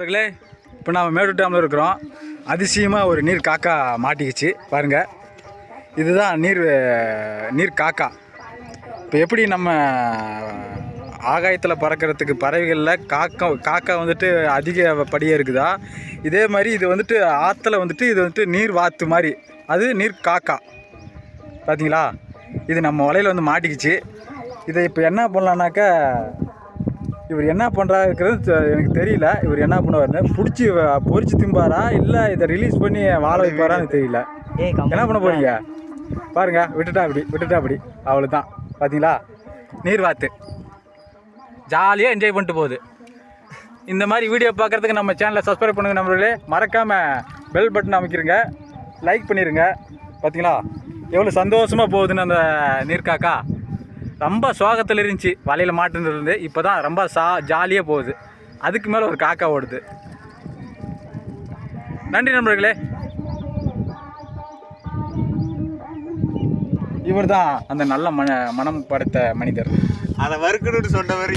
நண்பர்களே, இப்போ நம்ம மேட்டூர் டேமில் இருக்கிறோம். அதிசயமாக ஒரு நீர் காக்கா மாட்டிக்கிச்சு பாருங்கள். இதுதான் நீர் காக்கா. இப்போ எப்படி நம்ம ஆகாயத்தில் பறக்கிறதுக்கு பறவைகளில் காக்கா வந்துட்டு அதிகப்படியாக இருக்குதா, இதே மாதிரி இது வந்துட்டு ஆற்றுல வந்துட்டு இது வந்துட்டு நீர் வாத்து மாதிரி, அது நீர் காக்கா. பார்த்தீங்களா, இது நம்ம வலையில் வந்து மாட்டிக்கிச்சு. இதை இப்போ என்ன பண்ணலான்னாக்கா, இவர் என்ன பண்ணுறாருக்கிறது எனக்கு தெரியல. இவர் என்ன பண்ணுவார்னு பிடிச்சி பொறிச்சு திம்பாரா இல்லை இதை ரிலீஸ் பண்ணி வாழ வைப்பாரான்னு தெரியல. என்ன பண்ண போகிறீங்க பாருங்க. விட்டுட்டா அப்படி அவ்வளோதான். பார்த்தீங்களா, நீர் வாத்து ஜாலியாக என்ஜாய் பண்ணிட்டு போகுது. இந்த மாதிரி வீடியோ பார்க்குறதுக்கு நம்ம சேனலை சப்ஸ்கிரைப் பண்ணுங்கள் நண்பர்களே. மறக்காமல் பெல் பட்டன் அமைக்கிறங்க, லைக் பண்ணிடுங்க. பார்த்தீங்களா எவ்வளோ சந்தோஷமாக போகுதுன்னு அந்த நீர்க்காக்கா. ரொம்ப சோகத்தில் இருந்துச்சு வலையில் மாட்டுனதுலேருந்து. இப்போ தான் ரொம்ப ஜாலியாக போகுது. அதுக்கு மேலே ஒரு காக்கா ஓடுது. நன்றி நண்பர்களே. இவர் தான் அந்த நல்ல மனம் படைத்த மனிதர். அதை வறுக்கணும்னு சொன்னவர்.